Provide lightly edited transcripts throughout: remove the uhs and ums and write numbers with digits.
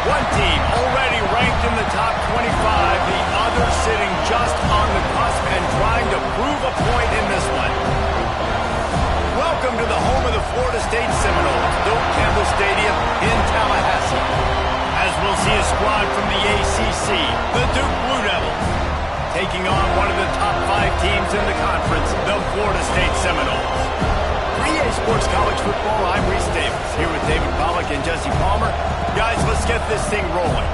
One team already ranked in the top 25, the other sitting just on the cusp and trying to prove a point in this one. Welcome to the home of the Florida State Seminoles, Doak Campbell Stadium in Tallahassee. As we'll see a squad from the ACC, the Duke Blue Devils, taking on one of the top 5 teams in the conference, the Florida State Seminoles. For EA Sports College Football, I'm Reese Davis, here with David Pollack and Jesse Palmer. Guys, let's get this thing rolling.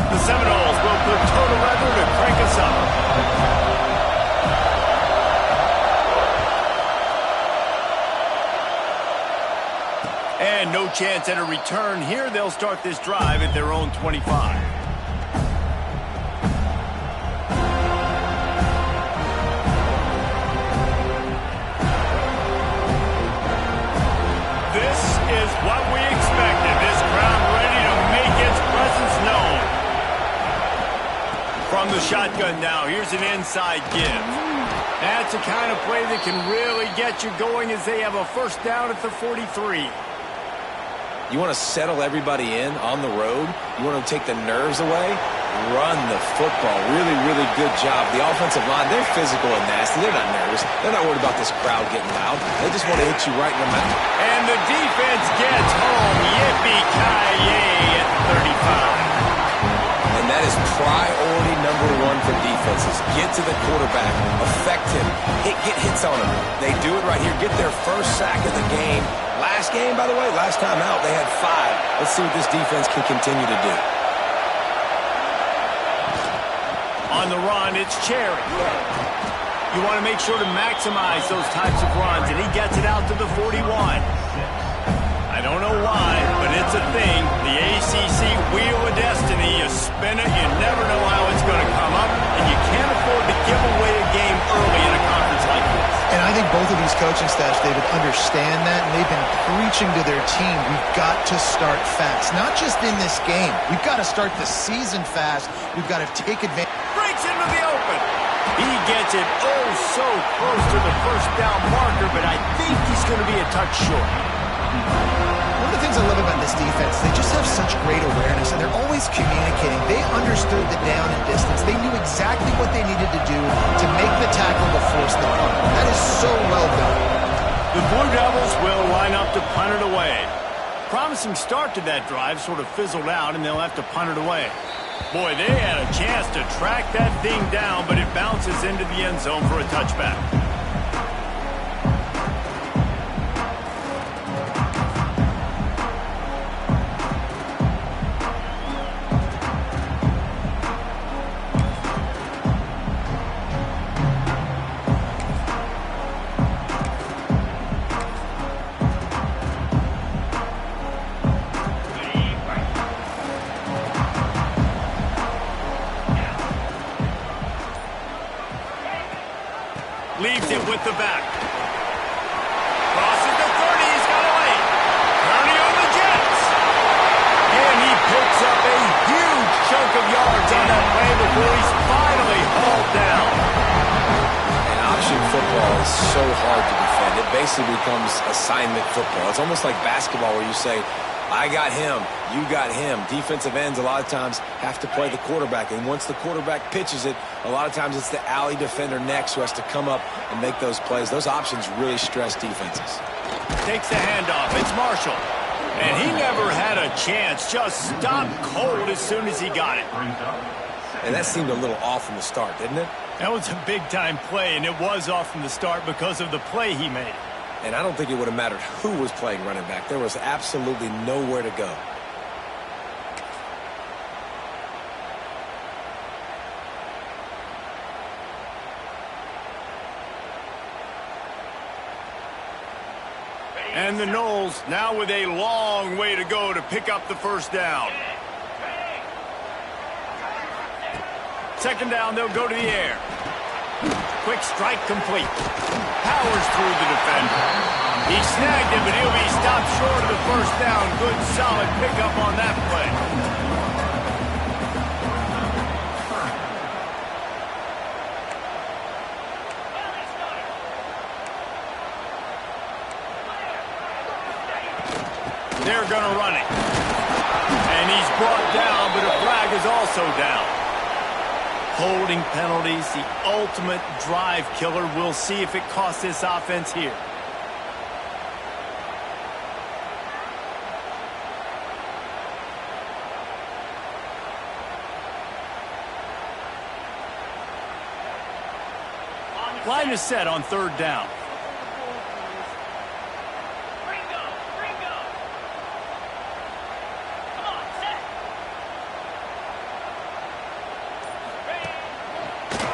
The Seminoles will put total weather to crank us up. And no chance at a return here. They'll start this drive at their own 25. This is what we expected. This crowd ready to make its presence known. From the shotgun now, here's an inside give. That's the kind of play that can really get you going as they have a first down at the 43. You want to settle everybody in on the road? You want to take the nerves away? Run the football. Really, really good job. The offensive line, they're physical and nasty. They're not nervous. They're not worried about this crowd getting loud. They just want to hit you right in the mouth. And the defense gets home. Yippee-ki-yay at 35. And that is priority number 1 for defenses. Get to the quarterback. Affect him. Get hits on him. They do it right here. Get their first sack of the game. Last game, by the way, last time out, they had 5. Let's see what this defense can continue to do. On the run, it's Cherry. You want to make sure to maximize those types of runs, and he gets it out to the 41. I don't know why, but it's a thing. The ACC Wheel of Destiny, you spin it, you never know how it's going to come up, and you can't afford to give away a game early in a conference like this. And I think both of these coaching staffs, David, understand that, and they've been preaching to their team, we've got to start fast. Not just in this game. We've got to start the season fast. We've got to take advantage. Breaks into the open. He gets it oh so close to the first down marker, but I think he's going to be a touch short. One of the things I love about this defense, they just have such great awareness, and they're always communicating. They understood the down and distance. They knew exactly what they needed to do to make the tackle to force the punt. That is so well done. The Blue Devils will line up to punt it away. Promising start to that drive sort of fizzled out, and they'll have to punt it away. Boy, they had a chance to track that thing down, but it bounces into the end zone for a touchback. Leaves it with the back. Crosses the 30. He's got away. 30 on the Jets. And he picks up a huge chunk of yards on that play before he's finally hauled down. And option football is so hard to defend. It basically becomes assignment football. It's almost like basketball where you say, I got him, you got him. Defensive ends a lot of times have to play the quarterback, and once the quarterback pitches it, a lot of times it's the alley defender next who has to come up and make those plays. Those options really stress defenses. Takes the handoff. It's Marshall. And he never had a chance. Just stopped cold as soon as he got it. And that seemed a little off from the start, didn't it? That was a big-time play, and it was off from the start because of the play he made. And I don't think it would have mattered who was playing running back. There was absolutely nowhere to go. And the Noles now with a long way to go to pick up the first down. Second down, they'll go to the air. Quick strike complete. Powers through the defender. He snagged it, but he'll be stopped short of the first down. Good, solid pickup on that play. They're going to run it. And he's brought down, but a flag is also down. Holding penalties, the ultimate drive killer. We'll see if it costs this offense here. Line is set on third down.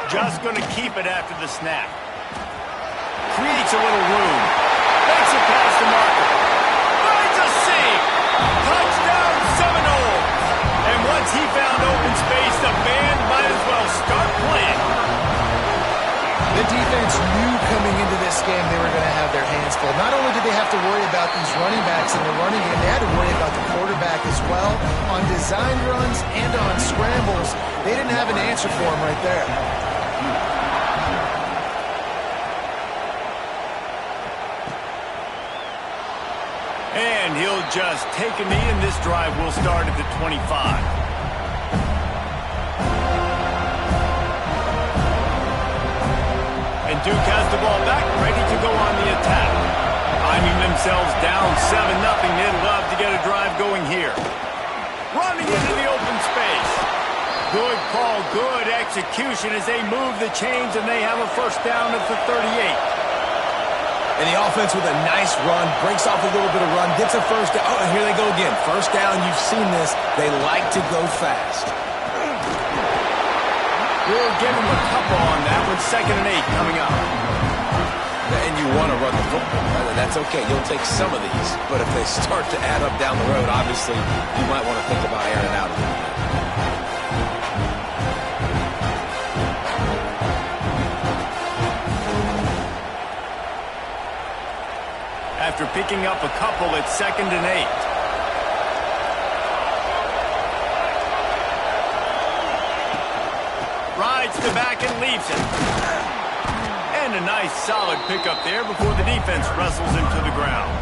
Just going to keep it after the snap. Creates a little room. Makes it past the marker. Finds a seam. Touchdown Seminole. And once he found open space, the band might as well start playing. The defense knew coming into this game they were going to have their hands full. Not only did they have to worry about these running backs in the running game, they had to worry about the quarterback as well. On design runs and on scrambles, they didn't have an answer for him right there. And he'll just take a knee, and this drive will start at the 25. And Duke has the ball back, ready to go on the attack. Finding themselves down 7-0, they'd love to get a drive going here. Running into the open space. Good call, good execution as they move the chains, and they have a first down at the 38. And the offense with a nice run, breaks off a little bit of run, gets a first down. Oh, and here they go again. First down, you've seen this. They like to go fast. We'll give them a couple on that with 2nd and 8 coming up. And you want to run the football. That's okay. You'll take some of these. But if they start to add up down the road, obviously, you might want to think about airing it out a little bit. After picking up a couple, it's 2nd and 8. Rides to back and leaves it. And a nice solid pickup there before the defense wrestles him to the ground.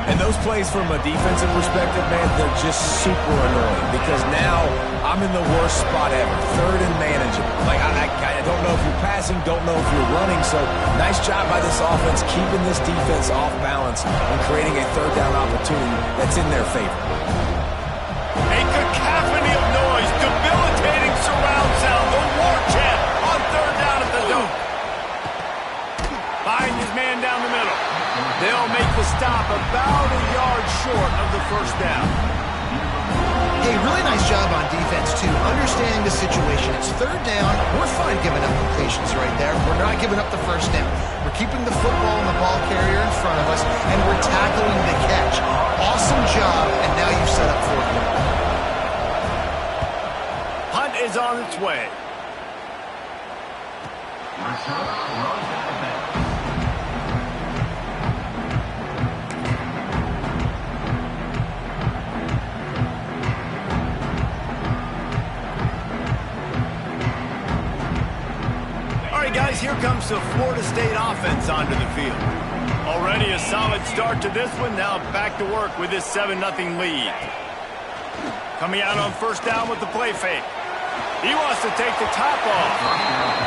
And those plays from a defensive perspective, man, they're just super annoying because now I'm in the worst spot ever. 3rd and manageable. Like, I don't know if you're passing, don't know if you're running. So nice job by this offense keeping this defense off balance and creating a 3rd down opportunity that's in their favor. A cacophony of noise, debilitating surround sound, the war chant on 3rd down at the Duke. Find his man down the middle. They'll make the stop about a yard short of the first down. Hey, really nice job on defense, too, understanding the situation. It's 3rd down. We're fine giving up completions right there. We're not giving up the first down. We're keeping the football and the ball carrier in front of us, and we're tackling the catch. Awesome job, and now you've set up 4th down. Hunt is on its way. Guys, here comes the Florida State offense onto the field. Already a solid start to this one. Now back to work with this 7-0 lead. Coming out on first down with the play fake. He wants to take the top off.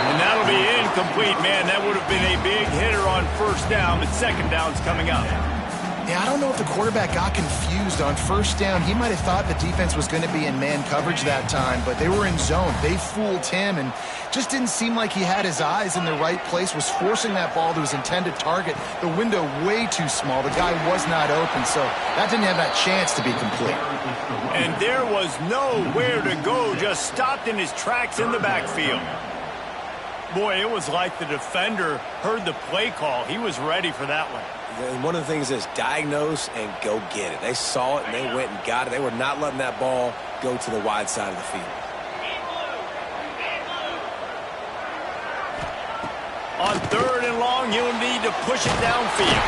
And that'll be incomplete, man. That would have been a big hitter on first down, but 2nd down's coming up. Yeah, I don't know if the quarterback got confused on first down. He might have thought the defense was going to be in man coverage that time, but they were in zone. They fooled him and just didn't seem like he had his eyes in the right place, was forcing that ball to his intended target. The window way too small. The guy was not open, so that didn't have that chance to be complete. And there was nowhere to go, just stopped in his tracks in the backfield. Boy, it was like the defender heard the play call. He was ready for that one. And one of the things is diagnose and go get it. They saw it and they went and got it. They were not letting that ball go to the wide side of the field. On 3rd and long, he'll need to push it downfield.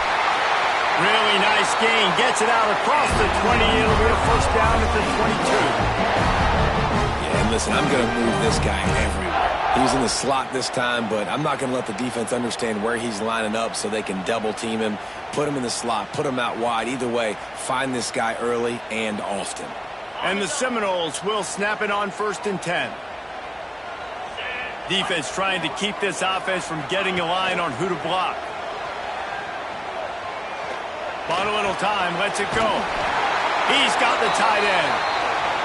Really nice gain. Gets it out across the 20. It'll be a first down at the 22. Yeah, and listen, I'm going to move this guy everywhere. He's in the slot this time, but I'm not going to let the defense understand where he's lining up so they can double team him. put him in the slot, put him out wide. Either way, find this guy early and often. And the Seminoles will snap it on 1st and 10. Defense trying to keep this offense from getting a line on who to block. Bought a little time, lets it go. He's got the tight end.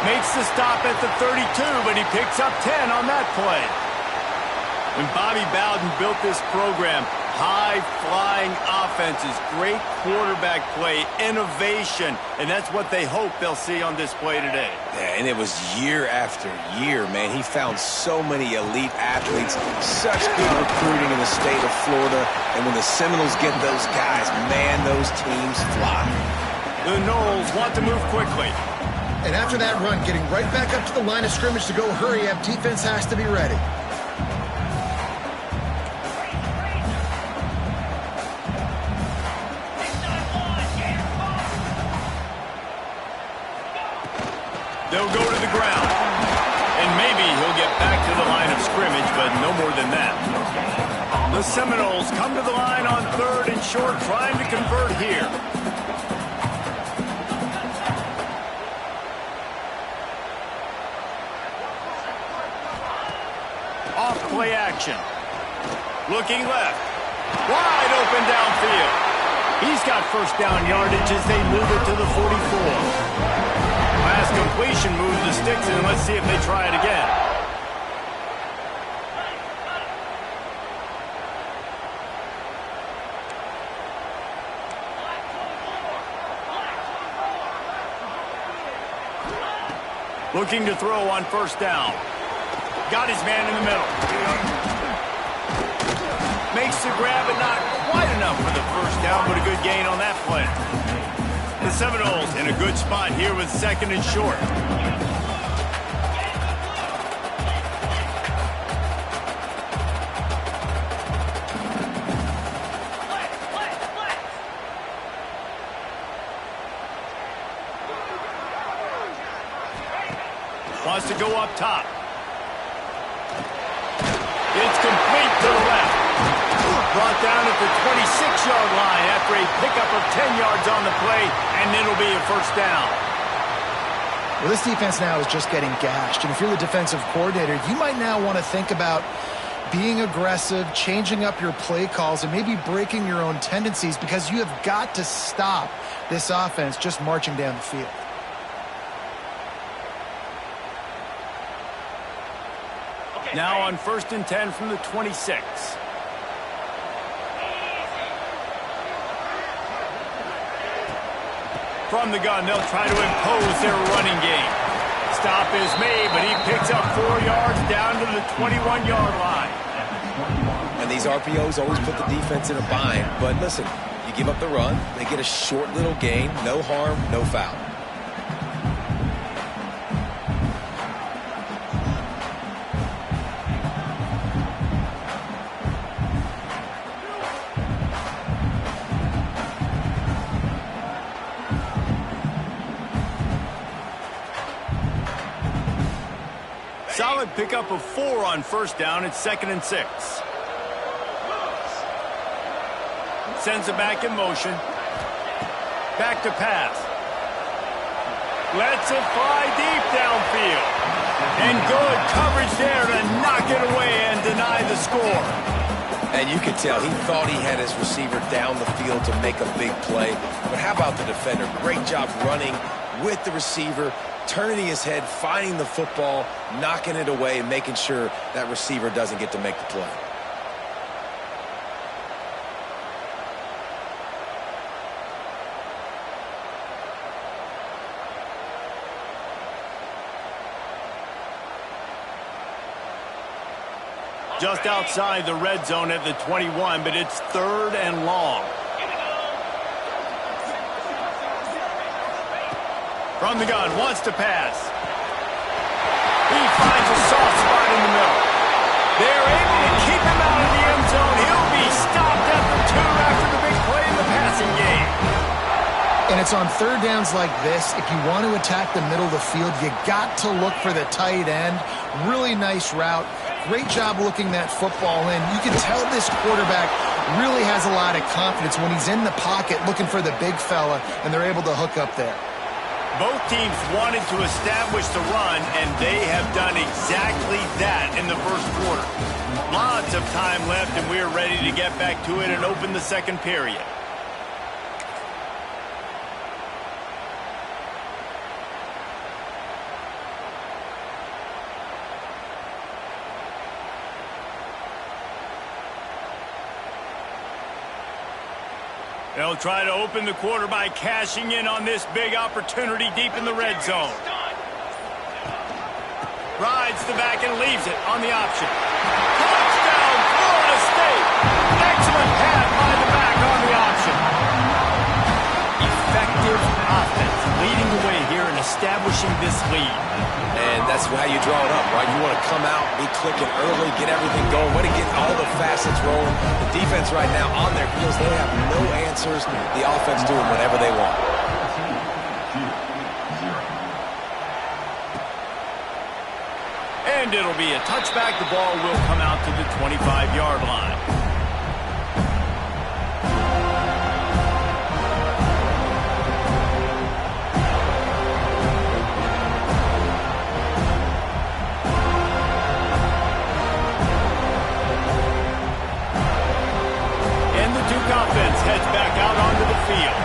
Makes the stop at the 32, but he picks up 10 on that play. When Bobby Bowden built this program, high-flying offenses, great quarterback play, innovation, and that's what they hope they'll see on display today. Yeah, and it was year after year, man. He found so many elite athletes, such good recruiting in the state of Florida, and when the Seminoles get those guys, man, those teams fly. The Noles want to move quickly. And after that run, getting right back up to the line of scrimmage to go hurry up, defense has to be ready. They'll go to the ground. And maybe he'll get back to the line of scrimmage, but no more than that. The Seminoles come to the line on 3rd and short, trying to convert here. Off play action. Looking left. Wide open downfield. He's got first down yardage as they move it to the 44. Last completion moves the sticks, and let's see if they try it again. Looking to throw on 1st down. Got his man in the middle. Makes the grab, but not quite enough for the 1st down, but a good gain on that play. The Seminoles in a good spot here with 2nd and short. Wants to go up top. It's complete to the left. Brought down at the 26-yard line after a pickup of 10 yards on the play, and it'll be a 1st down. Well, this defense now is just getting gashed, and if you're the defensive coordinator, you might now want to think about being aggressive, changing up your play calls, and maybe breaking your own tendencies, because you have got to stop this offense just marching down the field. Now on 1st and 10 from the 26. From the gun, they'll try to impose their running game. Stop is made, but he picks up 4 yards down to the 21-yard line. And these RPOs always put the defense in a bind. But listen, you give up the run, they get a short little gain, no harm, no foul. Solid pickup of 4 on 1st down. It's 2nd and 6. Sends it back in motion. Back to pass. Lets it fly deep downfield. And good coverage there to knock it away and deny the score. And you could tell he thought he had his receiver down the field to make a big play. But how about the defender? Great job running with the receiver, turning his head, finding the football, knocking it away, and making sure that receiver doesn't get to make the play. Just outside the red zone at the 21, but it's 3rd and long. From the gun, wants to pass. He finds a soft spot in the middle. They're able to keep him out of the end zone. He'll be stopped at the 2 after the big play in the passing game. And it's on 3rd downs like this. If you want to attack the middle of the field, you got to look for the tight end. Really nice route. Great job looking that football in. You can tell this quarterback really has a lot of confidence when he's in the pocket looking for the big fella, and they're able to hook up there. Both teams wanted to establish the run, and they have done exactly that in the first quarter. Lots of time left, and we're ready to get back to it and open the second period. They'll try to open the quarter by cashing in on this big opportunity deep in the red zone. Rides the back and leaves it on the option. Touchdown, Florida State! Excellent pass by the back on the option. Effective offense leading the way here and establishing this lead. And that's how you draw it up, right? You want to come out, be clicking early, get everything going, way to get all the facets rolling. The defense right now on their heels, they have no answers. The offense doing whatever they want. And it'll be a touchback. The ball will come out to the 25-yard line. Offense heads back out onto the field.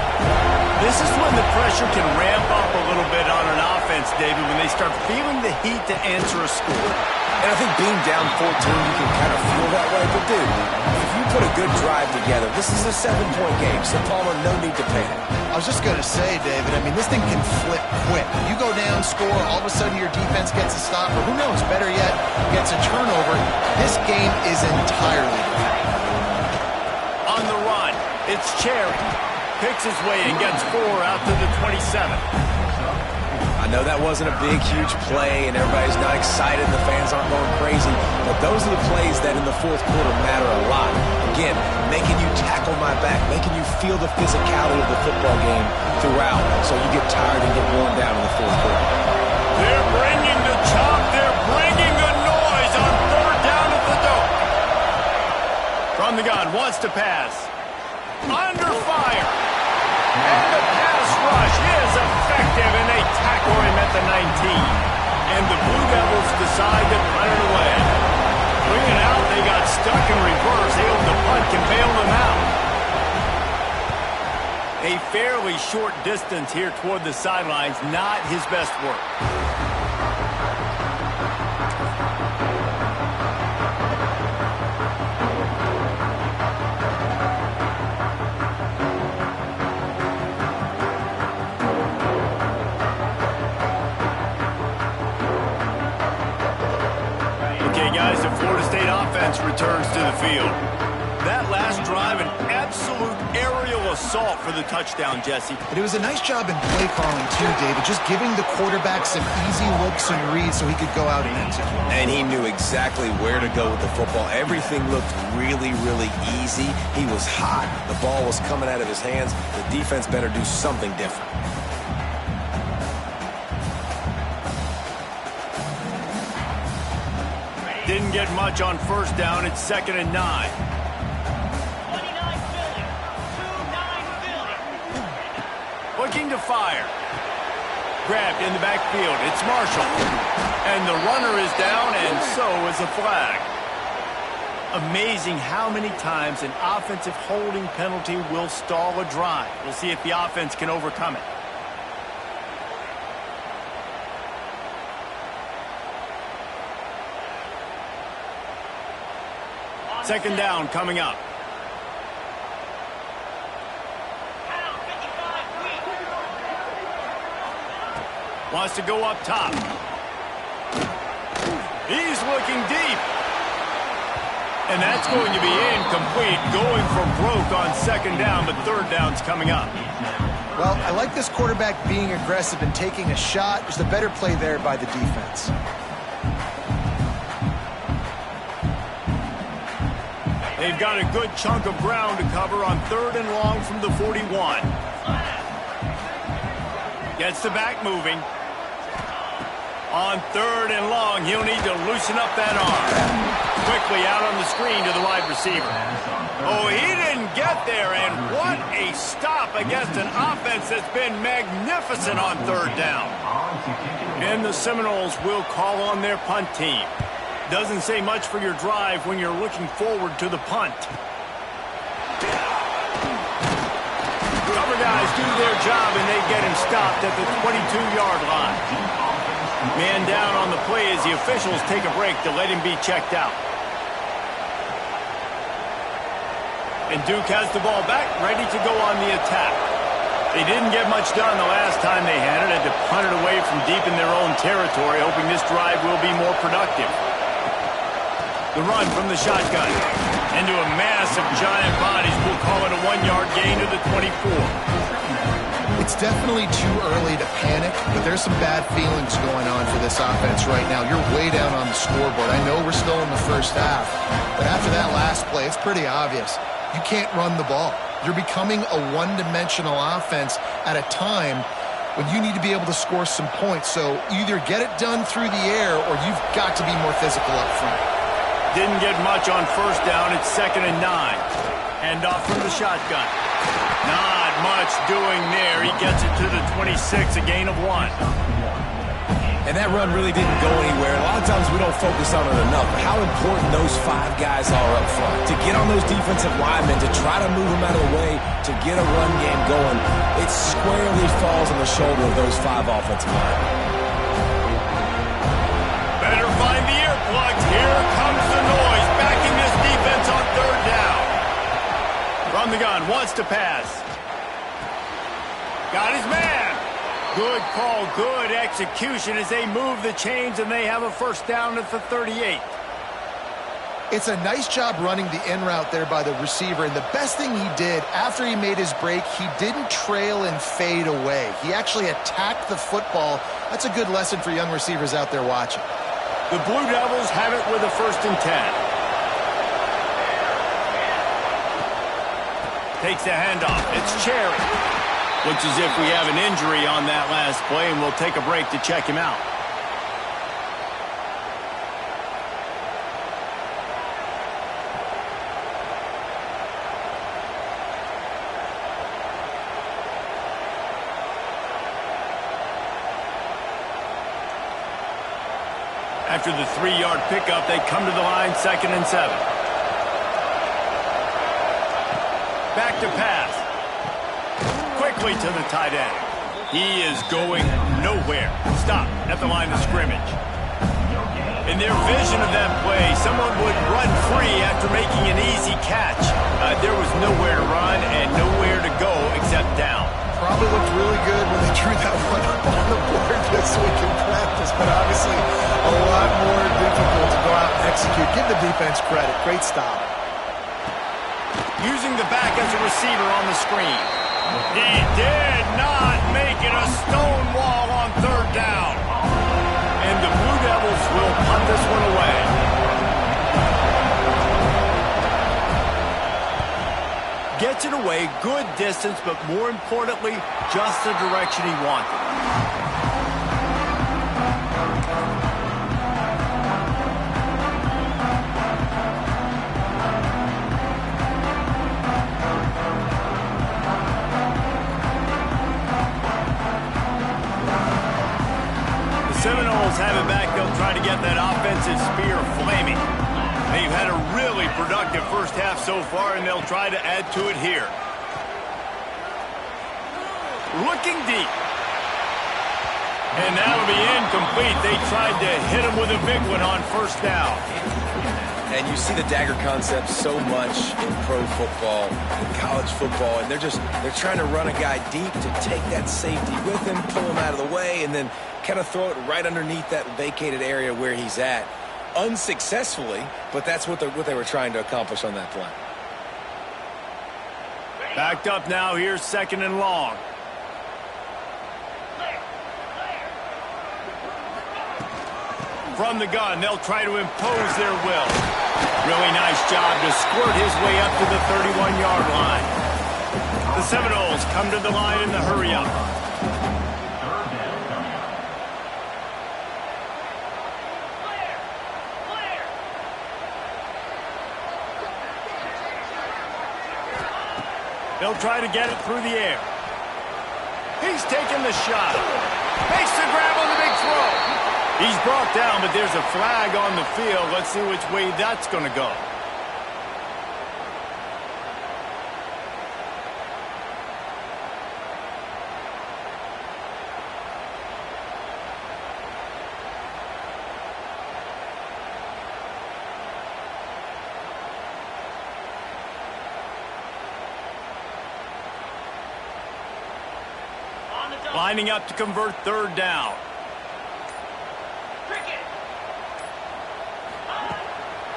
This is when the pressure can ramp up a little bit on an offense, David, when they start feeling the heat to answer a score. And I think being down 14, you can kind of feel that way. But, dude, if you put a good drive together, this is a 7-point game, so Palmer, no need to panic. I was just going to say, David, I mean, this thing can flip quick. You go down, score, all of a sudden your defense gets a stop, or who knows, better yet, gets a turnover. This game is entirely different. On the run, it's Cherry. Picks his way and gets 4 out to the 27. I know that wasn't a big, huge play, and everybody's not excited, the fans aren't going crazy, but those are the plays that in the fourth quarter matter a lot. Again, making you tackle my back, making you feel the physicality of the football game throughout, so you get tired and get worn down in the fourth quarter. They're bringing the chop, they're bringing the noise on third down at the dope. From the gun, wants to pass. Under fire. And the pass rush is effective, and they tackle him at the 19. And the Blue Devils decide to punt it away. Bringing out, they got stuck in reverse. Able to punt can bail them out. A fairly short distance here toward the sidelines, not his best work. Guys, the Florida State offense returns to the field. That last drive, an absolute aerial assault for the touchdown, Jesse. But it was a nice job in play calling, too, David, just giving the quarterback some easy looks and reads so he could go out and execute. And he knew exactly where to go with the football. Everything looked really, really easy. He was hot. The ball was coming out of his hands. The defense better do something different. Didn't get much on first down. It's 2nd and 9. 29 Philly. Looking to fire. Grabbed in the backfield. It's Marshall. And the runner is down, and so is a flag. Amazing how many times an offensive holding penalty will stall a drive. We'll see if the offense can overcome it. Second down coming up. Wants to go up top. He's looking deep. And that's going to be incomplete. Going for broke on second down, but third down's coming up. Well, I like this quarterback being aggressive and taking a shot. There's a better play there by the defense. They've got a good chunk of ground to cover on 3rd and long from the 41. Gets the back moving. On 3rd and long, he'll need to loosen up that arm. quickly out on the screen to the wide receiver. Oh, he didn't get there, and what a stop against an offense that's been magnificent on third down. And the Seminoles will call on their punt team. Doesn't say much for your drive when you're looking forward to the punt. Cover guys do their job, and they get him stopped at the 22-yard line. Man down on the play as the officials take a break to let him be checked out. And Duke has the ball back, ready to go on the attack. They didn't get much done the last time they had it. Had to punt it away from deep in their own territory, hoping this drive will be more productive. The run from the shotgun. Into a mass of giant bodies. We'll call it a 1-yard gain to the 24. It's definitely too early to panic, but there's some bad feelings going on for this offense right now. You're way down on the scoreboard. I know we're still in the first half, but after that last play, it's pretty obvious. You can't run the ball. You're becoming a one-dimensional offense at a time when you need to be able to score some points. So either get it done through the air or you've got to be more physical up front. Didn't get much on first down. It's 2nd and 9. Hand off from the shotgun. Not much doing there. He gets it to the 26, a gain of 1. And that run really didn't go anywhere. A lot of times we don't focus on it enough, but how important those 5 guys are up front. To get on those defensive linemen, to try to move them out of the way, to get a run game going, it squarely falls on the shoulder of those 5 offensive linemen. Better find the earplugs. Here comes the noise. Backing this defense on third down. From the gun, wants to pass. Got his man. Good call, good execution as they move the chains and they have a first down at the 38. It's a nice job running the in route there by the receiver, and the best thing he did after he made his break, he didn't trail and fade away. He actually attacked the football. That's a good lesson for young receivers out there watching. The Blue Devils have it with a 1st and 10. Takes the handoff. It's Cherry. Looks as if we have an injury on that last play, and we'll take a break to check him out. After the 3-yard pickup, they come to the line, 2nd and 7. Back to pass. Quickly to the tight end. He is going nowhere. Stop at the line of scrimmage. In their vision of that play, someone would run free after making an easy catch. There was nowhere to run and nowhere to go except down. Probably looked really good when they drew that one up on the board this week in practice, but obviously a lot more difficult to go out and execute. Give the defense credit. Great stop. Using the back as a receiver on the screen. He did not make it a stone wall on third down. And the Blue Devils will punt this one away. Gets it away, good distance, but more importantly, just the direction he wanted. Seminoles have it back. They'll try to get that offensive spear flaming. They've had a really productive first half so far, and they'll try to add to it here. Looking deep. And that'll be incomplete. They tried to hit him with a big one on first down. And you see the dagger concept so much in pro football, in college football, and they're trying to run a guy deep to take that safety with him, pull him out of the way, and then kind of throw it right underneath that vacated area where he's at. Unsuccessfully, but that's what they were trying to accomplish on that play. Backed up now, here's 2nd and long. From the gun, they'll try to impose their will. Really nice job to squirt his way up to the 31-yard line. The Seminoles come to the line in the hurry-up. They'll try to get it through the air. He's taking the shot. Makes the grab on the big throw. He's brought down, but there's a flag on the field. Let's see which way that's going to go. Lining up to convert third down.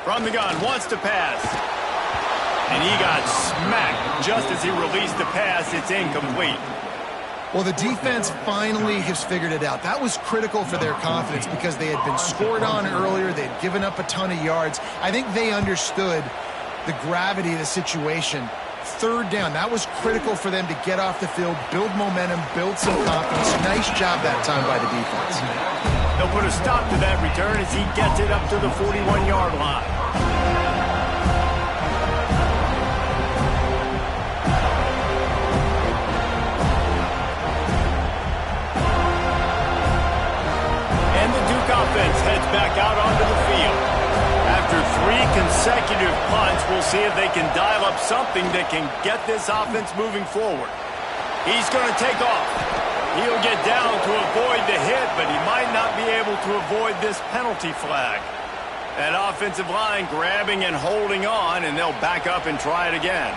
From the gun, wants to pass. And he got smacked just as he released the pass. It's incomplete. Well, the defense finally has figured it out. That was critical for their confidence because they had been scored on earlier. They had given up a ton of yards. I think they understood the gravity of the situation. Third down, that was critical for them to get off the field, build momentum, build some confidence. Nice job that time by the defense. They'll put a stop to that return as he gets it up to the 41-yard line. And the Duke offense heads back out onto the field. After 3 consecutive punts, we'll see if they can dial up something that can get this offense moving forward. He's going to take off. He'll get down to avoid the hit, but he might not be able to avoid this penalty flag. That offensive line grabbing and holding on, and they'll back up and try it again.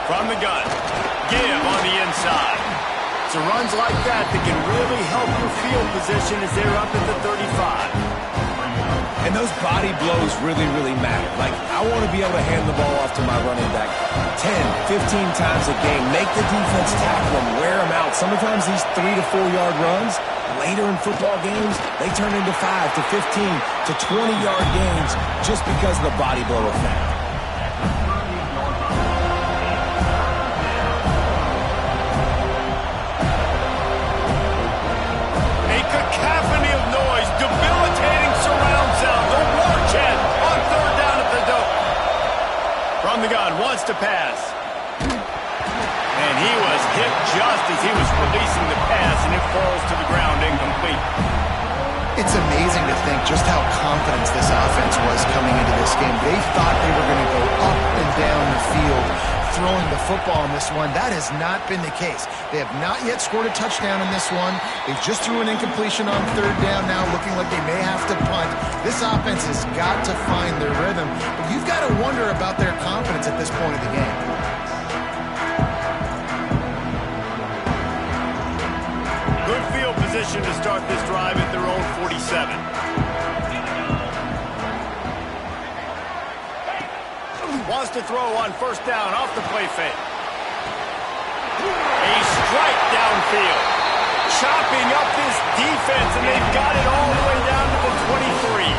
From the gun, give on the inside. So runs like that can really help your field position as they're up at the 35. And those body blows really, really matter. Like, I want to be able to hand the ball off to my running back 10, 15 times a game. Make the defense tackle them, wear them out. Sometimes these 3 to 4 yard runs, later in football games, they turn into 5 to 15 to 20 yard gains just because of the body blow effect. Cacophony of noise, debilitating surround sound, the war chant on third down at the Dome. From the gun, wants to pass. And he was hit just as he was releasing the pass, and it falls to the ground incomplete. It's amazing to think just how confident this offense was coming into this game. They thought they were going to go up and down the field throwing the football in this one. That has not been the case. They have not yet scored a touchdown in this one. They just threw an incompletion on third down now, looking like they may have to punt. This offense has got to find their rhythm. But you've got to wonder about their confidence at this point of the game. Good field position to start this drive at their own 47. Wants to throw on first down off the play fake. A strike downfield. Chopping up this defense, and they've got it all the way down to the 23.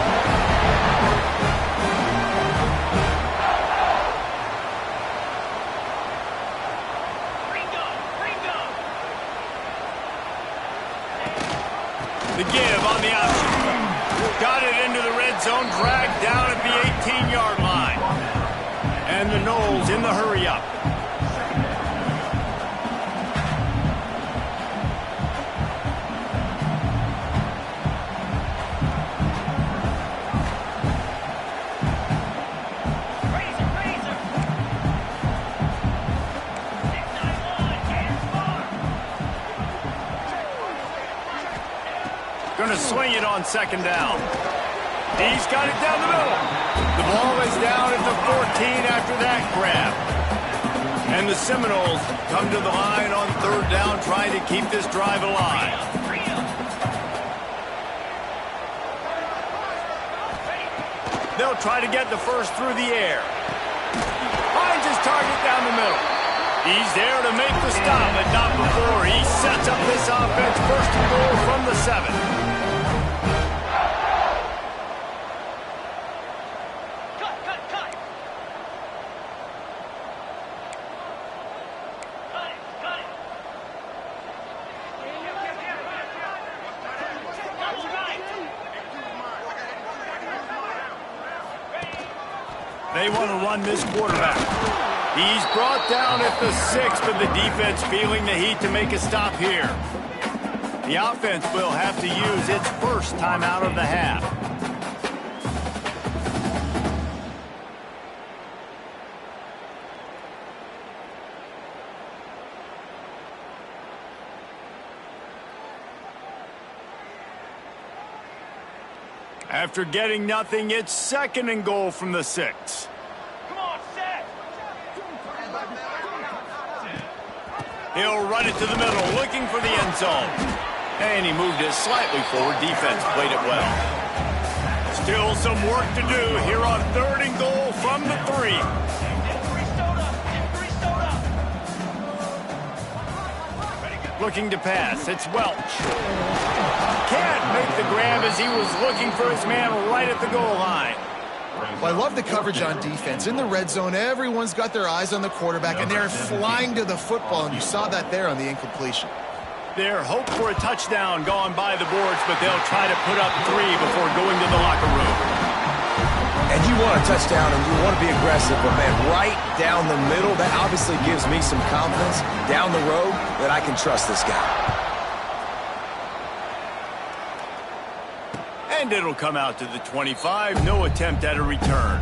The give on the option. Got it into the red zone, dragged down at the 18-yard line. And the Noles in the hurry-up. Going to swing it on second down. He's got it down the middle. The ball is down at the 14 after that grab. And the Seminoles come to the line on third down, trying to keep this drive alive. They'll try to get the first through the air. Finds his target down the middle. He's there to make the stop, but not before he sets up this offense first and goal from the 7. They want to run this quarterback. He's brought down at the 6, but the defense feeling the heat to make a stop here. The offense will have to use its first timeout of the half. After getting nothing, it's 2nd and goal from the 6. Come on, set. He'll run it to the middle, looking for the end zone. And he moved it slightly forward. Defense played it well. Still some work to do here on 3rd and goal from the 3. Looking to pass. It's Welch. Can't make the grab as he was looking for his man right at the goal line. Well, I love the coverage on defense. In the red zone, everyone's got their eyes on the quarterback, and they're flying to the football, and you saw that there on the incompletion. Their hope for a touchdown gone by the boards, but they'll try to put up 3 before going to the locker room. And you want a touchdown and you want to be aggressive, but man, right down the middle, that obviously gives me some confidence down the road that I can trust this guy. And it'll come out to the 25. No attempt at a return.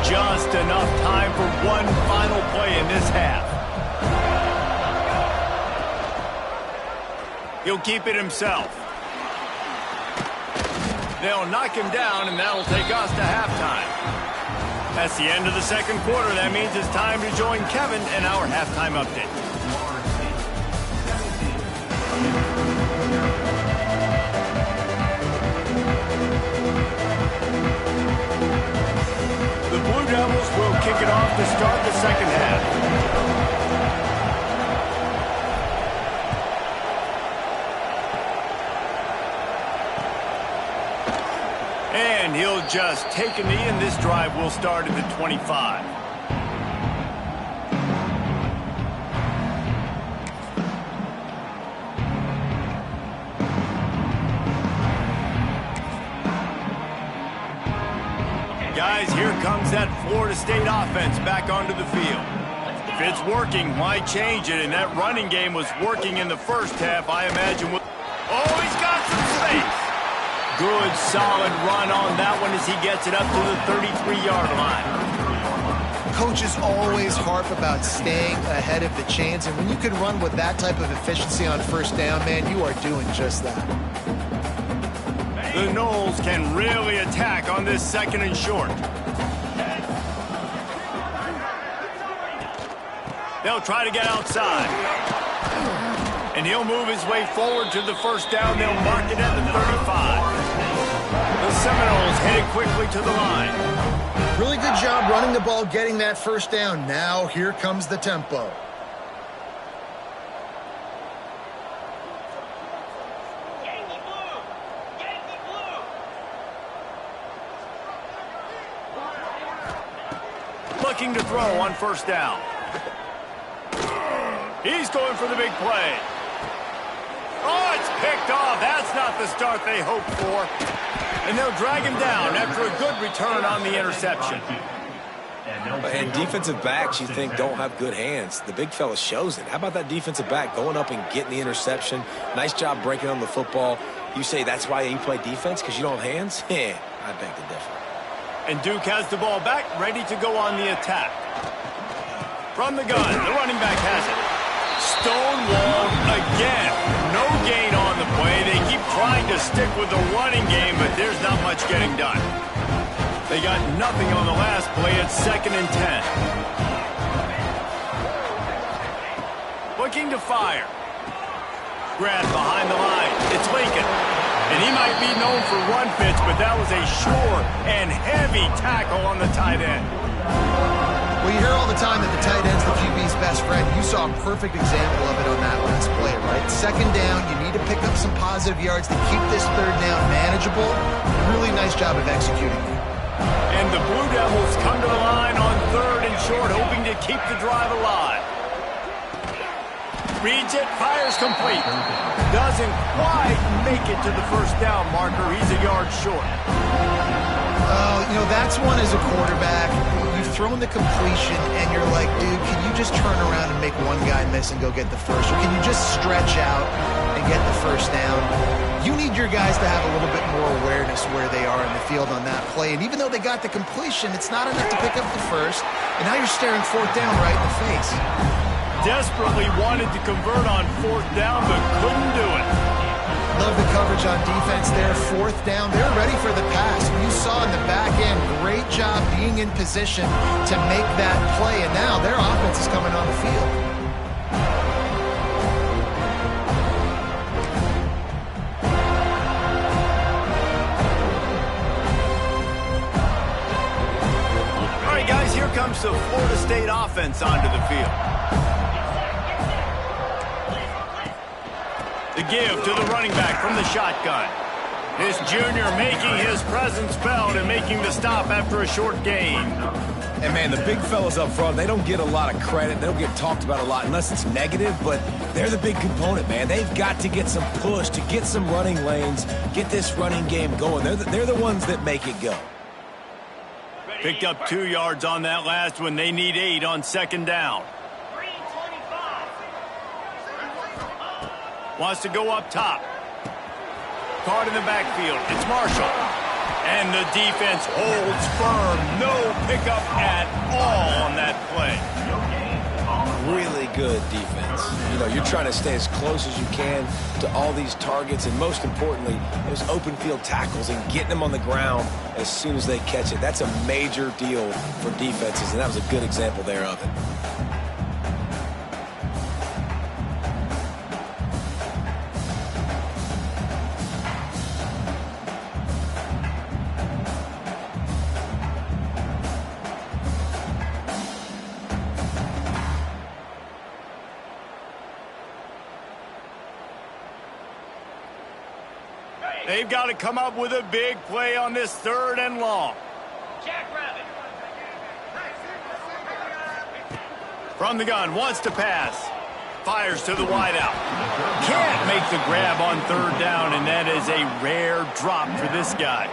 Just enough time for one final play in this half. He'll keep it himself. They'll knock him down, and that'll take us to halftime. That's the end of the 2nd quarter. That means it's time to join Kevin in our halftime update. The Blue Devils will kick it off to start the 2nd half. And he'll just take a knee, and this drive will start at the 25. Guys, here comes that Florida State offense back onto the field. If it's working, why change it? And that running game was working in the first half, I imagine. Oh, he's got some space. Good, solid run on that one as he gets it up to the 33-yard line. Coaches always harp about staying ahead of the chains, and when you can run with that type of efficiency on 1st down, man, you are doing just that. The Noles can really attack on this 2nd and short. They'll try to get outside. And he'll move his way forward to the 1st down. They'll mark it at the 35. The Seminoles headed quickly to the line. Really good job running the ball, getting that 1st down. Now here comes the tempo. Yankee blue! Yankee blue! Looking to throw on 1st down. He's going for the big play. Oh, it's picked off. That's not the start they hoped for. And they'll drag him down after a good return on the interception. And defensive backs, you think, don't have good hands. The big fella shows it. How about that defensive back going up and getting the interception? Nice job breaking on the football. You say that's why you play defense, because you don't have hands? Yeah, I beg to differ. And Duke has the ball back, ready to go on the attack. From the gun, the running back has it. Stonewalled again. No gain on the play. They keep trying to stick with the running game, but there's not much getting done. They got nothing on the last play. It's 2nd and 10. Looking to fire. Grab behind the line. It's Lincoln. And he might be known for run fits, but that was a sure and heavy tackle on the tight end. Well, you hear all the time that the tight end's the QB's best friend. You saw a perfect example of it on that last play, right? 2nd down, you need to pick up some positive yards to keep this 3rd down manageable. Really nice job of executing it. And the Blue Devils come to the line on 3rd and short, hoping to keep the drive alive. Reads it, fires complete. Doesn't quite make it to the first down marker. He's a yard short. You know, that's one as a quarterback. You've thrown the completion, and you're like, dude, can you just turn around and make one guy miss and go get the first? Or can you just stretch out and get the first down? You need your guys to have a little bit more awareness where they are in the field on that play. And even though they got the completion, it's not enough to pick up the first. And now you're staring 4th down right in the face. Desperately wanted to convert on 4th down, but couldn't do it. Love the coverage on defense there. 4th down. They're ready for the pass. You saw in the back end, great job being in position to make that play. And now their offense is coming on the field. All right, guys, here comes the Florida State offense onto the field. The give to the running back from the shotgun. This junior making his presence felt and making the stop after a short gain. And, man, the big fellas up front, they don't get a lot of credit. They don't get talked about a lot unless it's negative, but they're the big component, man. They've got to get some push, to get some running lanes, get this running game going. They're the ones that make it go. Picked up 2 yards on that last one. They need 8 on 2nd down. Wants to go up top. Caught in the backfield. It's Marshall. And the defense holds firm. No pickup at all on that play. Really good defense. You know, you're trying to stay as close as you can to all these targets, and most importantly, those open field tackles and getting them on the ground as soon as they catch it. That's a major deal for defenses, and that was a good example there of it. They've got to come up with a big play on this 3rd and long. Jackrabbit. From the gun, wants to pass. Fires to the wideout. Can't make the grab on 3rd down, and that is a rare drop for this guy.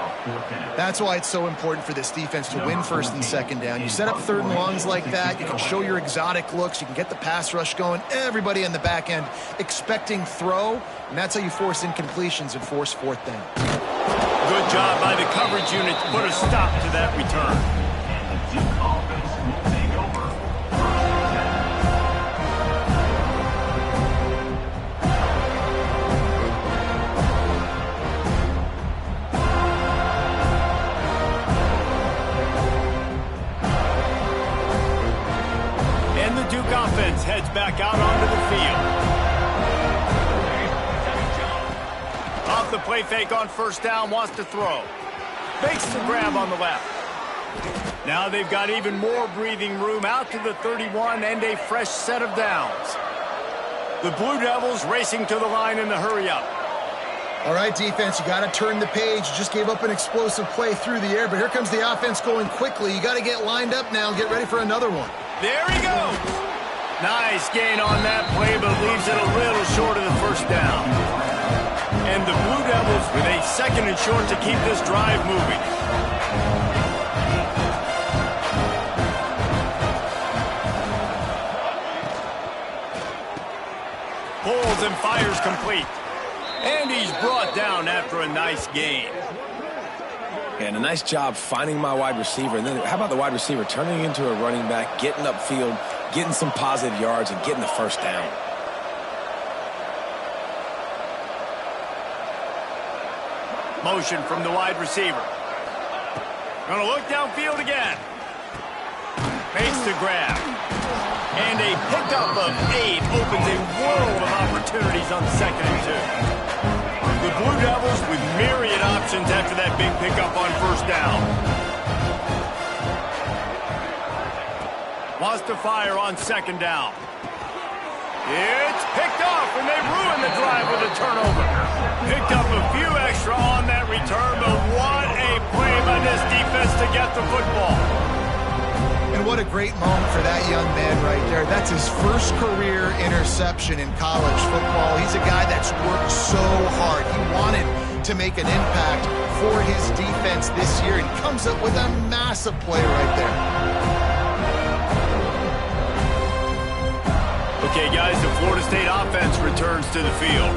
That's why it's so important for this defense to win 1st and 2nd down. You set up 3rd and longs like that, you can show your exotic looks, you can get the pass rush going, everybody in the back end expecting throw, and that's how you force incompletions and force 4th down. Good job by the coverage unit to put a stop to that return. Offense heads back out onto the field. Off the play fake on 1st down, wants to throw. Makes the grab on the left. Now they've got even more breathing room out to the 31 and a fresh set of downs. The Blue Devils racing to the line in the hurry-up. All right, defense, you got to turn the page. You just gave up an explosive play through the air, but here comes the offense going quickly. You got to get lined up now and get ready for another one. There he goes. Nice gain on that play, but leaves it a little short of the 1st down. And the Blue Devils with a 2nd and short to keep this drive moving. Pulls and fires complete. And he's brought down after a nice gain. And a nice job finding my wide receiver. And then how about the wide receiver turning into a running back, getting upfield, getting some positive yards, and getting the 1st down. Motion from the wide receiver. Gonna look downfield again. Makes the grab. And a pickup of 8 opens a world of opportunities on 2nd and 2. The Blue Devils with myriad options after that big pickup on 1st down. Wants to fire on 2nd down. It's picked off, and they ruin the drive with a turnover. Picked up a few extra on that return, but what a play game on this defense to get the football. And what a great moment for that young man right there. That's his first career interception in college football. He's a guy that's worked so hard. He wanted to make an impact for his defense this year, and he comes up with a massive play right there. Okay, guys, the Florida State offense returns to the field.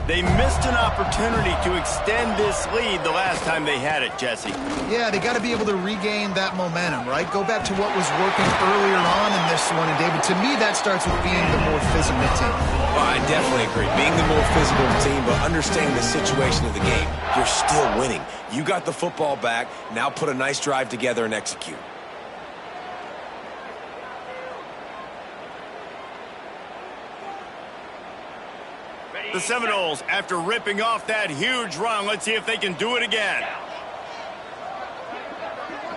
They missed an opportunity to extend this lead the last time they had it, Jesse. Yeah, they got to be able to regain that momentum, right? Go back to what was working earlier on in this one. And, David, to me, that starts with being the more physical team. Well, I definitely agree. Being the more physical team, but understanding the situation of the game, you're still winning. You got the football back. Now put a nice drive together and execute. The Seminoles, after ripping off that huge run, let's see if they can do it again.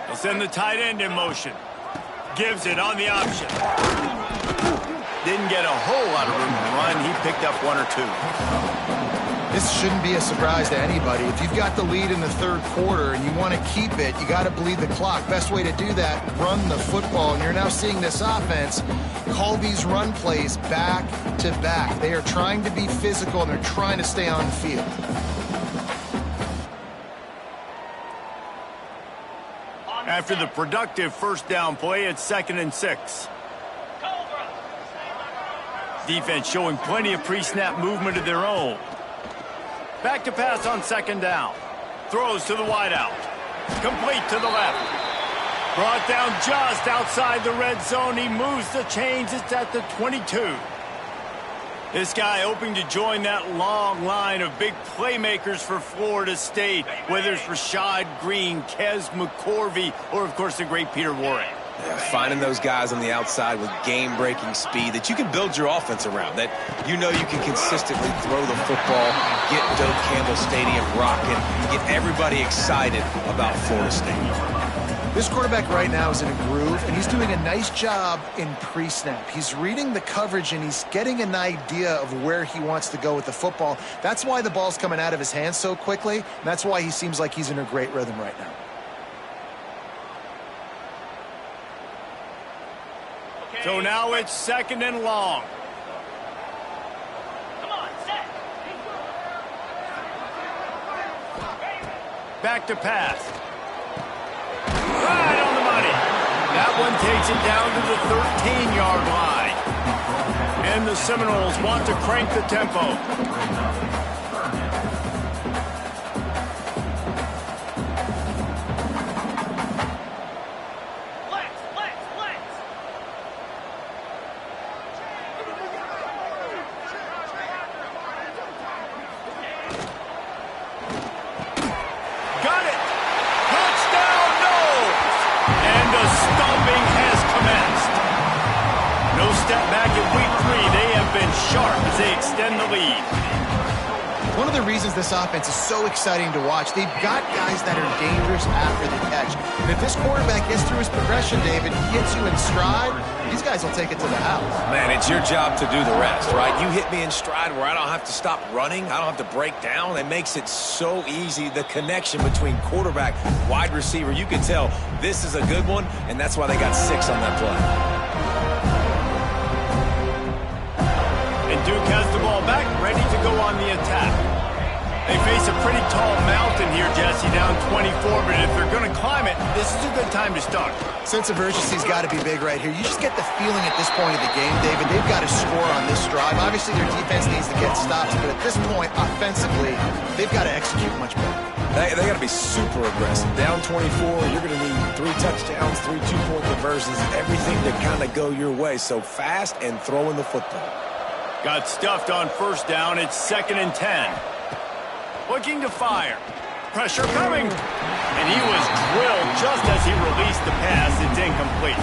They'll send the tight end in motion. Gives it on the option. Didn't get a whole lot of room to run. He picked up one or two. This shouldn't be a surprise to anybody. If you've got the lead in the third quarter and you want to keep it, you got to bleed the clock. Best way to do that, run the football. And you're now seeing this offense call these run plays back to back. They are trying to be physical, and they're trying to stay on the field. After the productive first down play, it's 2nd and 6. Defense showing plenty of pre-snap movement of their own. Back to pass on 2nd down. Throws to the wideout. Complete to the left. Brought down just outside the red zone. He moves the chains. It's at the 22. This guy hoping to join that long line of big playmakers for Florida State, whether it's Rashad Green, Kez McCorvey, or, of course, the great Peter Warrick. Yeah, finding those guys on the outside with game-breaking speed that you can build your offense around, that you know you can consistently throw the football, get Doak Campbell Stadium rocking, get everybody excited about Florida State. This quarterback right now is in a groove, and he's doing a nice job in pre-snap. He's reading the coverage, and he's getting an idea of where he wants to go with the football. That's why the ball's coming out of his hands so quickly, and that's why he seems like he's in a great rhythm right now. So now it's 2nd and long. Come on, set. Back to pass. Right on the money. That one takes it down to the 13-yard line. And the Seminoles want to crank the tempo. They extend the lead. One of the reasons this offense is so exciting to watch, they've got guys that are dangerous after the catch. And if this quarterback gets through his progression, David, he hits you in stride, these guys will take it to the house. Man, it's your job to do the rest, right? You hit me in stride where I don't have to stop running. I don't have to break down. It makes it so easy. The connection between quarterback, wide receiver, you can tell this is a good one, and that's why they got 6 on that play. Duke has the ball back, ready to go on the attack. They face a pretty tall mountain here, Jesse, down 24, but if they're going to climb it, this is a good time to start. Sense of urgency's got to be big right here. You just get the feeling at this point of the game, David, they've got to score on this drive. Obviously, their defense needs to get stops, but at this point, offensively, they've got to execute much better. They got to be super aggressive. Down 24, you're going to need 3 touchdowns, 3 two-point conversions, everything to kind of go your way. So fast and throwing the football. Got stuffed on first down. It's 2nd and 10. Looking to fire. Pressure coming. And he was drilled just as he released the pass. It's incomplete.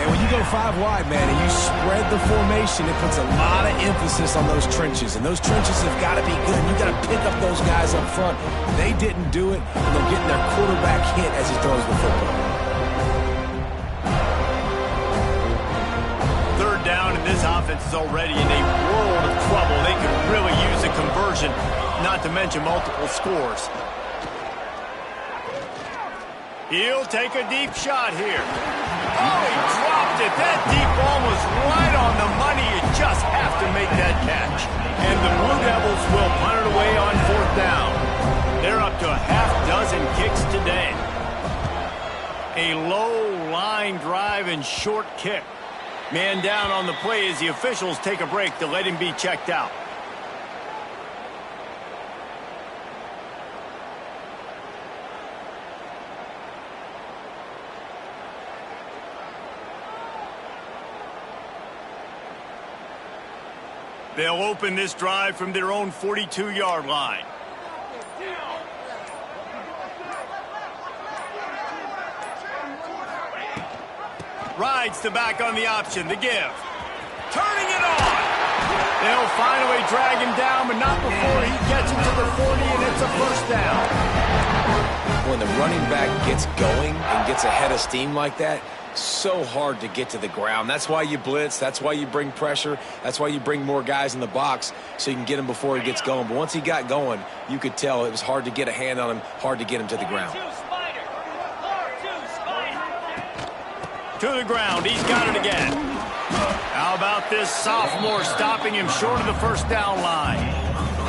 And when you go 5 wide, man, and you spread the formation, it puts a lot of emphasis on those trenches. And those trenches have got to be good. You got to pick up those guys up front. They didn't do it, and they're getting their quarterback hit as he throws the football. Down, and this offense is already in a world of trouble. They could really use a conversion, not to mention multiple scores. He'll take a deep shot here. Oh, he dropped it. That deep ball was right on the money. You just have to make that catch. And the Blue Devils will punt it away on 4th down. They're up to a half-dozen kicks today. A low line drive and short kick. Man down on the play as the officials take a break to let him be checked out. They'll open this drive from their own 42-yard line. Rides the back on the option, the give. Turning it on. They'll finally drag him down, but not before he gets him to the 40, and it's a 1st down. When the running back gets going and gets ahead of steam like that, so hard to get to the ground. That's why you blitz. That's why you bring pressure. That's why you bring more guys in the box so you can get him before he gets going. But once he got going, you could tell it was hard to get a hand on him, hard to get him to the ground. To the ground. He's got it again. How about this sophomore stopping him short of the 1st down line?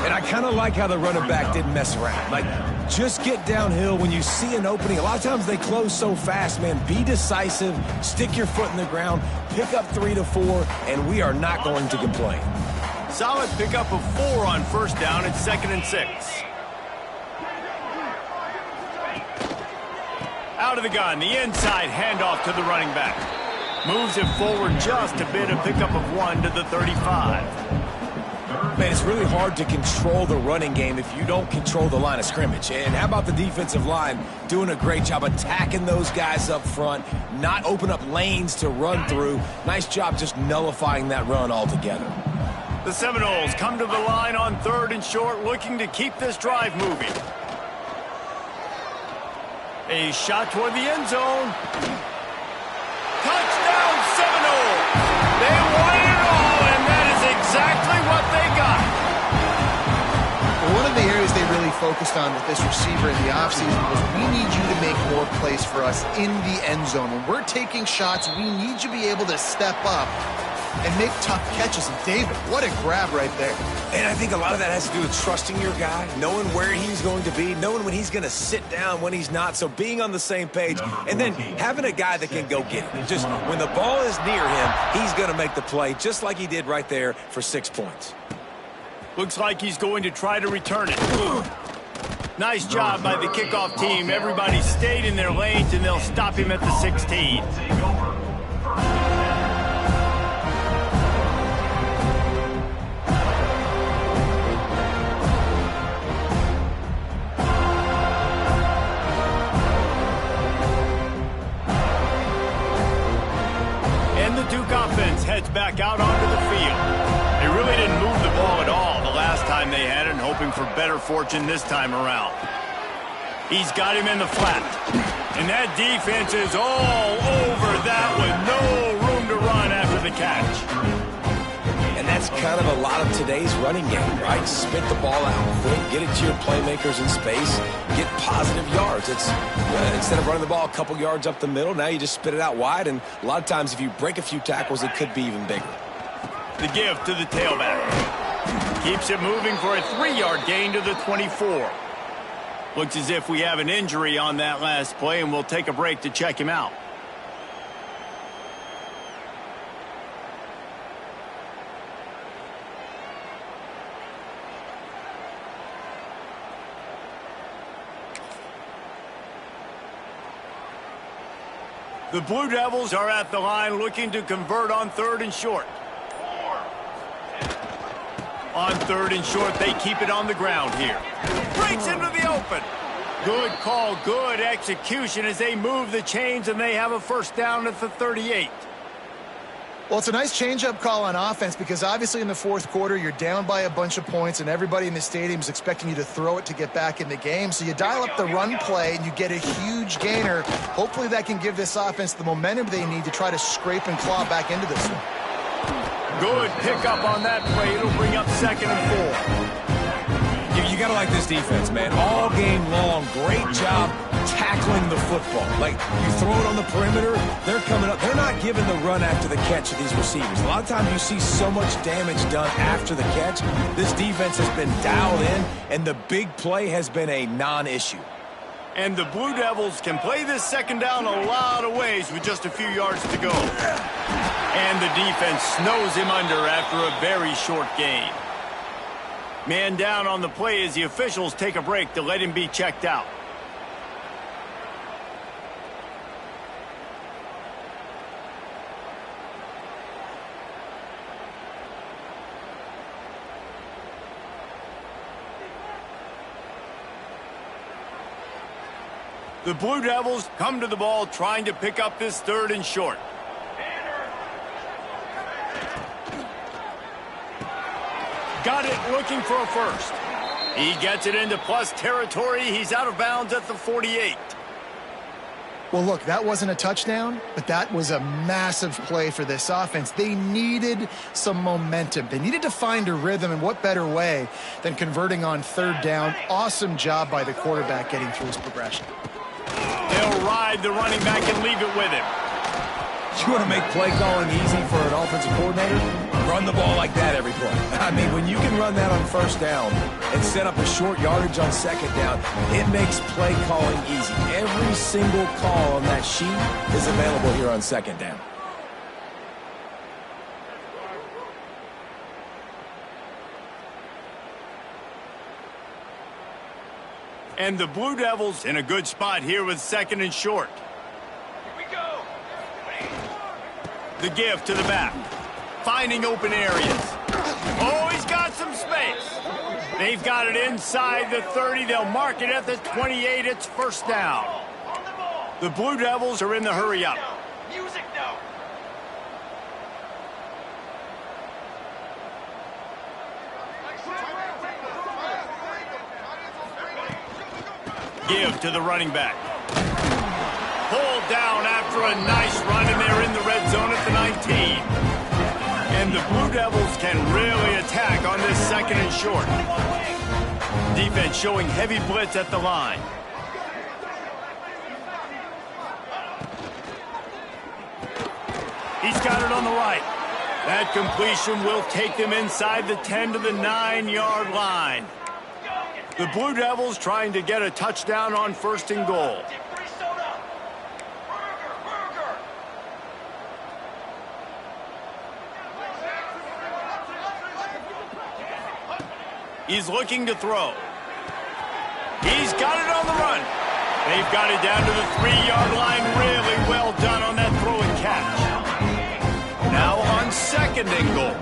And I kind of like how the running back didn't mess around. Like, just get downhill when you see an opening. A lot of times they close so fast, man. Be decisive, stick your foot in the ground, pick up 3 to 4, and we are not going to complain. Solid pickup of 4 on 1st down. It's 2nd and 6. Out of the gun, the inside handoff to the running back. Moves it forward just a bit, a pickup of 1 to the 35. Man, it's really hard to control the running game if you don't control the line of scrimmage. And how about the defensive line doing a great job attacking those guys up front, not open up lanes to run through. Nice job just nullifying that run altogether. The Seminoles come to the line on 3rd and short, looking to keep this drive moving. A shot toward the end zone. Touchdown, Seminoles! They won it all, and that is exactly what they got. Well, one of the areas they really focused on with this receiver in the offseason was we need you to make more plays for us in the end zone. When we're taking shots, we need you to be able to step up and make tough catches. And David, what a grab right there. And I think a lot of that has to do with trusting your guy, knowing where he's going to be, knowing when he's going to sit down, when he's not. So being on the same page, and then having a guy that can go get it. Just when the ball is near him, he's going to make the play, just like he did right there for 6 points. Looks like he's going to try to return it. Nice job by the kickoff team. Everybody stayed in their lanes, and they'll stop him at the 16. Duke offense heads back out onto the field. They really didn't move the ball at all the last time they had it, and hoping for better fortune this time around. He's got him in the flat. And that defense is all over that with no room to run after the catch. And that's kind of a lot of today's running game, right? Spit the ball out quick, get it to your playmakers in space, get positive yards. It's instead of running the ball a couple yards up the middle, now you just spit it out wide, and a lot of times if you break a few tackles, it could be even bigger. The give to the tailback. Keeps it moving for a 3-yard gain to the 24. Looks as if we have an injury on that last play, and we'll take a break to check him out. The Blue Devils are at the line looking to convert on 3rd and short. On 3rd and short, they keep it on the ground here. Breaks into the open. Good call, good execution as they move the chains, and they have a 1st down at the 38. Well, it's a nice change-up call on offense because obviously in the 4th quarter, you're down by a bunch of points and everybody in the stadium is expecting you to throw it to get back in the game. So you dial up the run play and you get a huge gainer. Hopefully that can give this offense the momentum they need to try to scrape and claw back into this one. Good pickup on that play. It'll bring up 2nd and 4. You got to like this defense, man. All game long, great job tackling tackling the football. Like, you throw it on the perimeter, they're coming up. They're not giving the run after the catch to these receivers. A lot of times you see so much damage done after the catch. This defense has been dialed in, and the big play has been a non-issue. And the Blue Devils can play this second down a lot of ways with just a few yards to go. And the defense snows him under after a very short gain. Man down on the play as the officials take a break to let him be checked out. The Blue Devils come to the ball trying to pick up this 3rd and short. Got it, looking for a first. He gets it into plus territory. He's out of bounds at the 48. Well, look, that wasn't a touchdown, but that was a massive play for this offense. They needed some momentum. They needed to find a rhythm, and what better way than converting on 3rd down. Awesome job by the quarterback getting through his progression. They'll ride the running back and leave it with him. You want to make play calling easy for an offensive coordinator? Run the ball like that every play. I mean, when you can run that on 1st down and set up a short yardage on 2nd down, it makes play calling easy. Every single call on that sheet is available here on 2nd down. And the Blue Devils in a good spot here with 2nd and short. Here we go. The give to the back. Finding open areas. Oh, he's got some space. They've got it inside the 30. They'll mark it at the 28. It's 1st down. On the ball. The Blue Devils are in the hurry up. Music now. Give to the running back. Pulled down after a nice run, and they're in the red zone at the 19. And the Blue Devils can really attack on this 2nd and short. Defense showing heavy blitz at the line. He's got it on the right. That completion will take them inside the 10 to the 9-yard line. The Blue Devils trying to get a touchdown on 1st and goal. He's looking to throw. He's got it on the run. They've got it down to the 3-yard line. Really well done on that throw and catch. Now on 2nd and goal.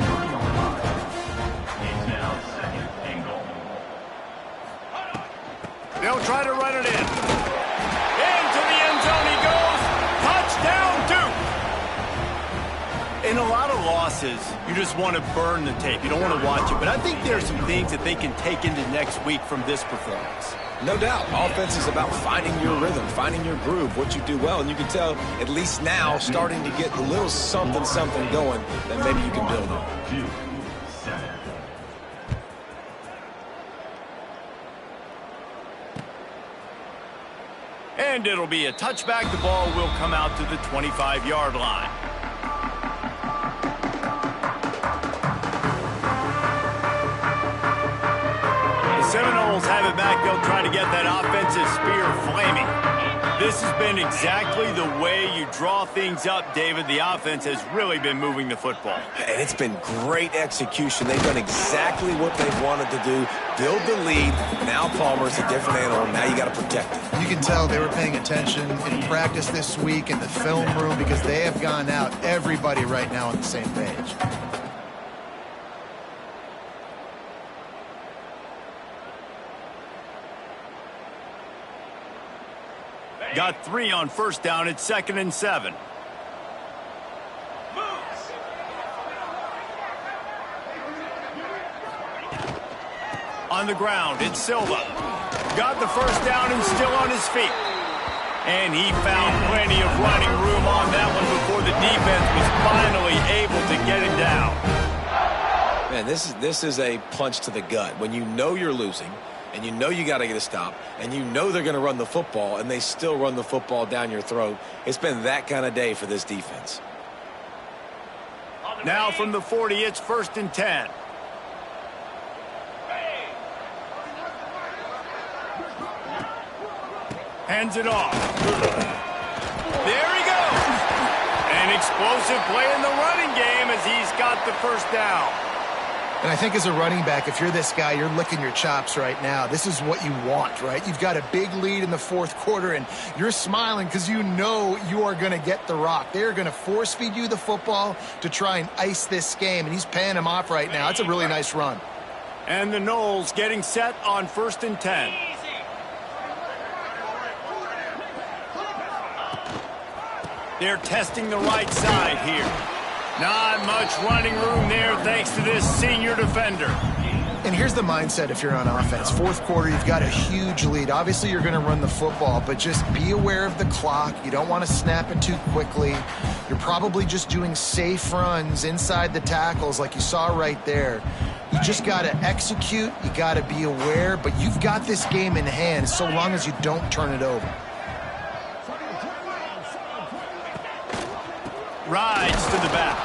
They'll try to run it in. Into the end zone he goes. Touchdown, Duke. In a lot of losses, you just want to burn the tape. You don't want to watch it. But I think there are some things that they can take into next week from this performance. No doubt. Offense is about finding your rhythm, finding your groove, what you do well. And you can tell, at least now, starting to get a little something going that maybe you can build on. And it'll be a touchback. The ball will come out to the 25-yard line. The Seminoles have it back. They'll try to get that offensive spear flaming. This has been exactly the way you draw things up, David. The offense has really been moving the football. And it's been great execution. They've done exactly what they've wanted to do. Build the lead. Now Palmer's a different animal. Now you got to protect it. You can tell they were paying attention in practice this week in the film room because they have gone out, everybody right now on the same page. Got 3 on 1st down. It's 2nd and 7. On the ground, it's Silva. Got the 1st down and still on his feet. And he found plenty of running room on that one before the defense was finally able to get him down. Man, this is a punch to the gut. When you know you're losing, and you know you got to get a stop, and you know they're going to run the football, and they still run the football down your throat. It's been that kind of day for this defense. Now from the 40, it's 1st and 10. Hands it off. There he goes. An explosive play in the running game as he's got the first down. And I think as a running back, if you're this guy, you're licking your chops right now. This is what you want, right? You've got a big lead in the 4th quarter, and you're smiling because you know you are going to get the rock. They're going to force feed you the football to try and ice this game, and he's paying him off right now. It's a really nice run. And the Noles getting set on 1st and 10. They're testing the right side here. Not much running room there thanks to this senior defender. And here's the mindset if you're on offense. 4th quarter, you've got a huge lead. Obviously, you're going to run the football, but just be aware of the clock. You don't want to snap it too quickly. You're probably just doing safe runs inside the tackles like you saw right there. You just got to execute. You got to be aware, but you've got this game in hand so long as you don't turn it over. Rides to the back.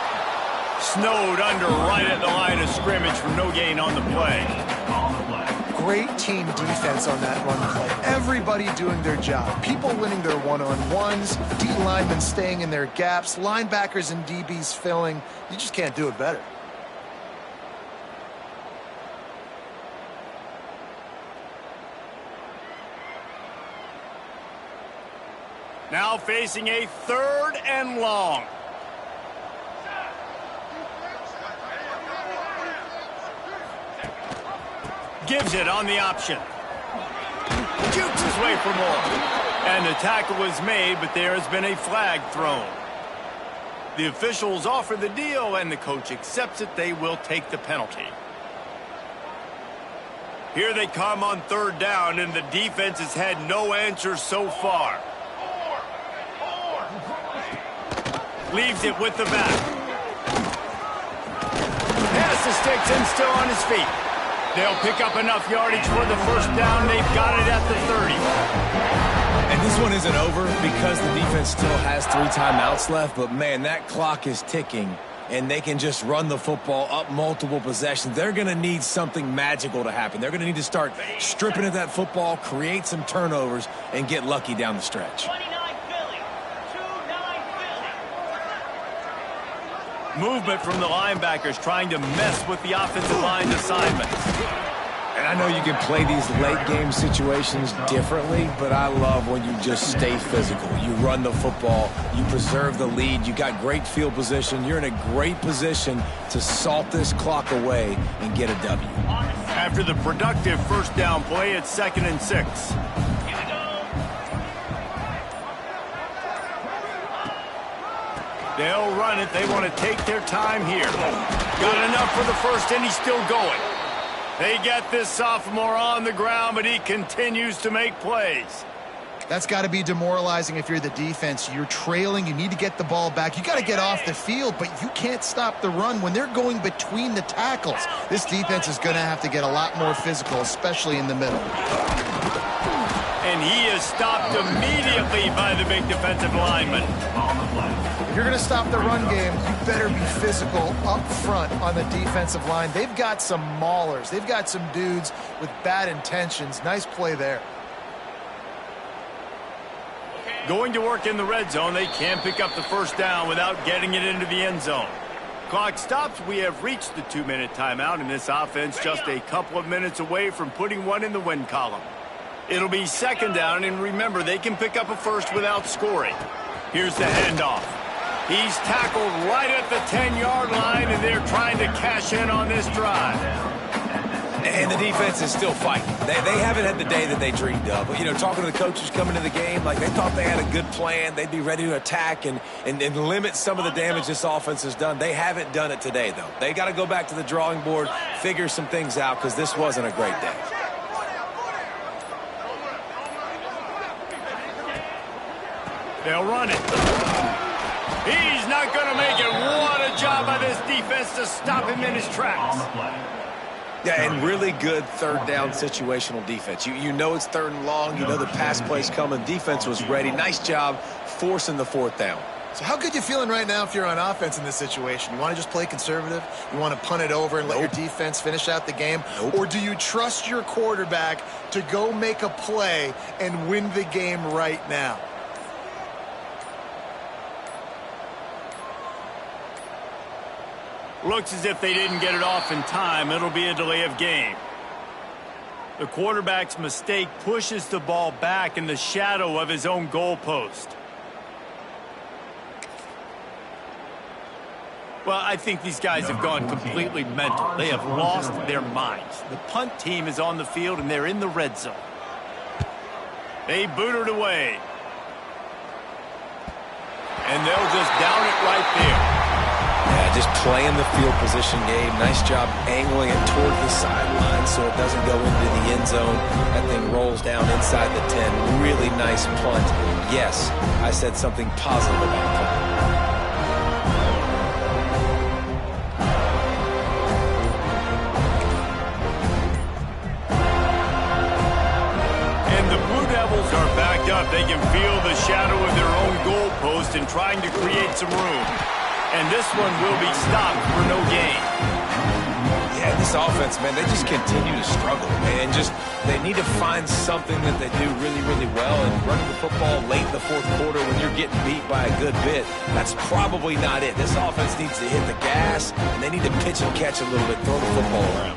Snowed under right at the line of scrimmage for no gain on the play. Great team defense on that run play. Everybody doing their job. People winning their one-on-ones, D linemen staying in their gaps, linebackers and DBs filling. You just can't do it better. Now facing a 3rd and long. Gives it on the option. Jukes his way for more. And the tackle was made, but there has been a flag thrown. The officials offer the deal, and the coach accepts it. They will take the penalty. Here they come on 3rd down, and the defense has had no answers so far. Leaves it with the back. Pass the sticks and still on his feet. They'll pick up enough yardage for the first down. They've got it at the 30. And this one isn't over because the defense still has 3 timeouts left. But, man, that clock is ticking, and they can just run the football up multiple possessions. They're going to need something magical to happen. They're going to need to start stripping at that football, create some turnovers, and get lucky down the stretch. Movement from the linebackers trying to mess with the offensive line's assignments. And I know you can play these late game situations differently, but I love when you just stay physical. You run the football, you preserve the lead, you got great field position, you're in a great position to salt this clock away and get a W. After the productive first down play, it's 2nd and 6. They'll run it. They want to take their time here. Got enough for the first, and he's still going. They get this sophomore on the ground, but he continues to make plays. That's got to be demoralizing if you're the defense. You're trailing. You need to get the ball back. You got to get off the field, but you can't stop the run when they're going between the tackles. This defense is going to have to get a lot more physical, especially in the middle. And he is stopped immediately by the big defensive lineman. If you're going to stop the run game, you better be physical up front on the defensive line. They've got some maulers. They've got some dudes with bad intentions. Nice play there. Going to work in the red zone. They can pick up the first down without getting it into the end zone. Clock stops. We have reached the 2-minute timeout, and this offense just a couple of minutes away from putting one in the win column. It'll be 2nd down, and remember, they can pick up a first without scoring. Here's the handoff. He's tackled right at the 10-yard line, and they're trying to cash in on this drive. And the defense is still fighting. They haven't had the day that they dreamed of. But, you know, talking to the coaches coming to the game, like they thought they had a good plan. They'd be ready to attack and limit some of the damage this offense has done. They haven't done it today, though. They got to go back to the drawing board, figure some things out, because this wasn't a great day. They'll run it. He's not going to make it. What a job by this defense to stop him in his tracks. Yeah, and really good third down situational defense. You know it's third and long. You know the pass play's coming. Defense was ready. Nice job forcing the fourth down. So how good you feeling right now if you're on offense in this situation? You want to just play conservative? You want to punt it over and let your defense finish out the game? Or do you trust your quarterback to go make a play and win the game right now? Looks as if they didn't get it off in time. It'll be a delay of game. The quarterback's mistake pushes the ball back in the shadow of his own goalpost. Well, I think these guys have gone completely mental. They have lost their minds. The punt team is on the field, and they're in the red zone. They boot it away. And they'll just down it right there. Yeah, just playing the field position game. Nice job angling it toward the sideline so it doesn't go into the end zone. That thing rolls down inside the 10. Really nice punt. Yes, I said something positive about punt. Are backed up. They can feel the shadow of their own goalpost and trying to create some room. And this one will be stopped for no gain. Yeah, this offense, man, they just continue to struggle, man. They need to find something that they do really, really well. And running the football late in the fourth quarter when you're getting beat by a good bit, that's probably not it. This offense needs to hit the gas, and they need to pitch and catch a little bit, throw the football around.